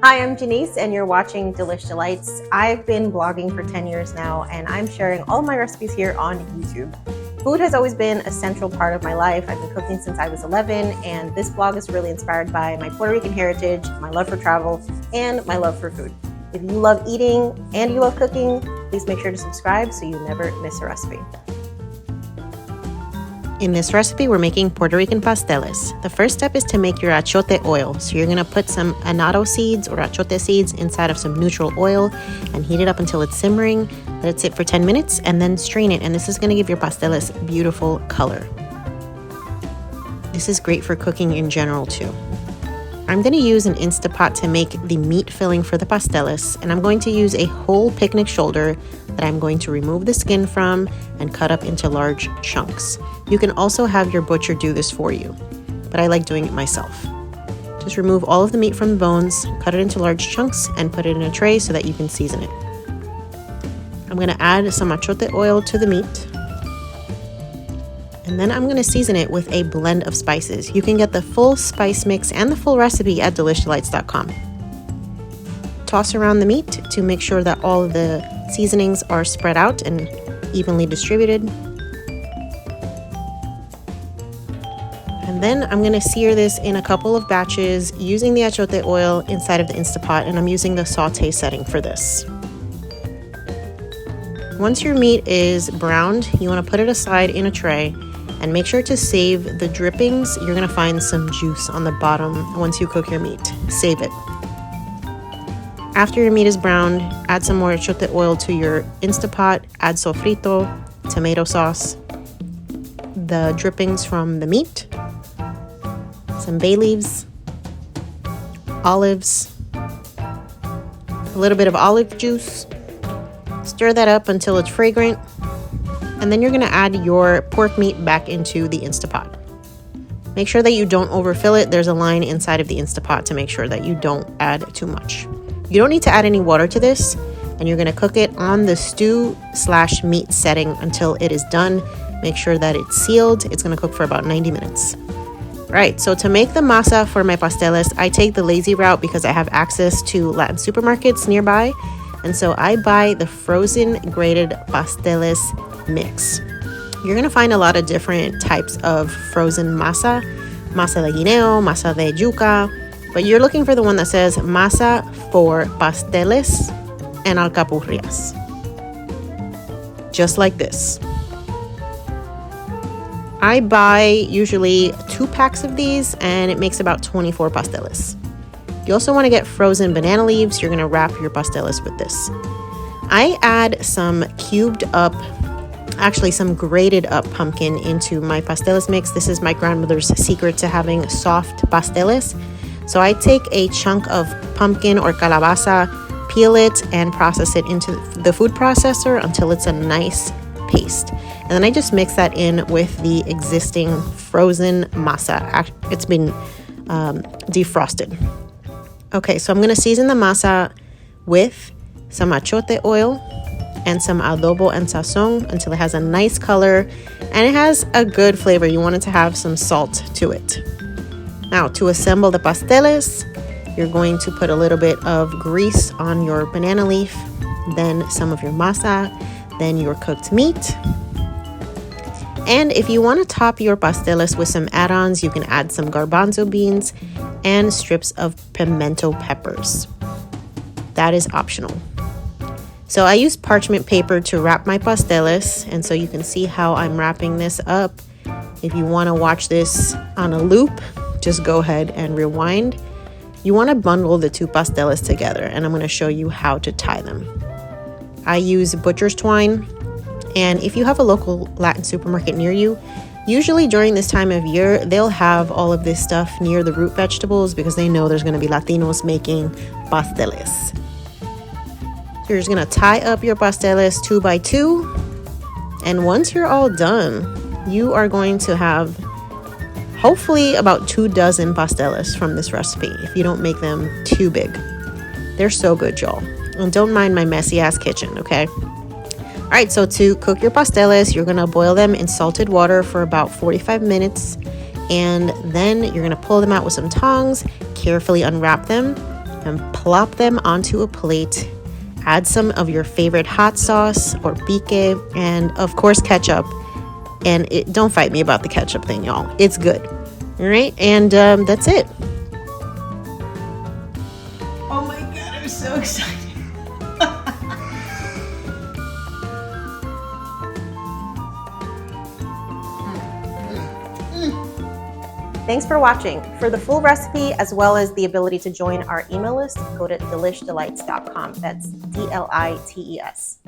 Hi, I'm Janice and you're watching Delish D'Lites. I've been blogging for 10 years now and I'm sharing all my recipes here on YouTube. Food has always been a central part of my life. I've been cooking since I was 11 and this blog is really inspired by my Puerto Rican heritage, my love for travel, and my love for food. If you love eating and you love cooking, please make sure to subscribe so you never miss a recipe. In this recipe, we're making Puerto Rican pasteles. The first step is to make your achiote oil. So you're gonna put some annatto seeds or achiote seeds inside of some neutral oil and heat it up until it's simmering. Let it sit for 10 minutes and then strain it. And this is gonna give your pasteles beautiful color. This is great for cooking in general too. I'm gonna use an Instapot to make the meat filling for the pasteles, and I'm going to use a whole picnic shoulder that I'm going to remove the skin from and cut up into large chunks. You can also have your butcher do this for you, but I like doing it myself. Just remove all of the meat from the bones, cut it into large chunks, and put it in a tray so that you can season it. I'm gonna add some achiote oil to the meat, and then I'm gonna season it with a blend of spices. You can get the full spice mix and the full recipe at DelishD'Lites.com. Toss around the meat to make sure that all of the seasonings are spread out and evenly distributed. And then I'm gonna sear this in a couple of batches using the achiote oil inside of the Instapot, and I'm using the saute setting for this. Once your meat is browned, you wanna put it aside in a tray and make sure to save the drippings. You're gonna find some juice on the bottom once you cook your meat. Save it. After your meat is browned, add some more achiote oil to your Instapot, add sofrito, tomato sauce, the drippings from the meat, some bay leaves, olives, a little bit of olive juice. Stir that up until it's fragrant, and then you're gonna add your pork meat back into the Instapot. Make sure that you don't overfill it. There's a line inside of the Instapot to make sure that you don't add too much. You don't need to add any water to this, and you're gonna cook it on the stew/meat setting until it is done. Make sure that it's sealed. It's gonna cook for about 90 minutes. Right, so to make the masa for my pasteles, I take the lazy route because I have access to Latin supermarkets nearby. And so I buy the frozen grated pasteles mix. You're gonna find a lot of different types of frozen masa de guineo, masa de yuca, but you're looking for the one that says masa for pasteles and alcapurrias. Just like this. I buy usually 2 packs of these and it makes about 24 pasteles. You also want to get frozen banana leaves. You're going to wrap your pasteles with this. I add some some grated up pumpkin into my pasteles mix. This is my grandmother's secret to having soft pasteles. So I take a chunk of pumpkin or calabaza, peel it, and process it into the food processor until it's a nice paste. And then I just mix that in with the existing frozen masa. It's been defrosted. Okay, so I'm gonna season the masa with some achiote oil and some adobo and sazon until it has a nice color and it has a good flavor. You want it to have some salt to it. Now, to assemble the pasteles, you're going to put a little bit of grease on your banana leaf, then some of your masa, then your cooked meat. And if you want to top your pasteles with some add-ons, you can add some garbanzo beans and strips of pimento peppers. That is optional. So I use parchment paper to wrap my pasteles, and so you can see how I'm wrapping this up. If you want to watch this on a loop, just go ahead and rewind. You want to bundle the 2 pasteles together, and I'm going to show you how to tie them. I use butcher's twine, and if you have a local Latin supermarket near you, usually during this time of year, they'll have all of this stuff near the root vegetables because they know there's going to be Latinos making pasteles. So you're just going to tie up your pasteles 2 by 2, and once you're all done, you are going to have hopefully about 2 dozen pasteles from this recipe if you don't make them too big. They're so good, y'all. And don't mind my messy ass kitchen, okay? All right, so to cook your pasteles, you're gonna boil them in salted water for about 45 minutes, and then you're gonna pull them out with some tongs, carefully unwrap them, and plop them onto a plate. Add some of your favorite hot sauce or pique, and of course ketchup. And don't fight me about the ketchup thing, y'all. It's good. All right, and that's it. Oh my God, I'm so excited. Thanks for watching. For the full recipe, as well as the ability to join our email list, go to delishdelites.com. That's DLITES.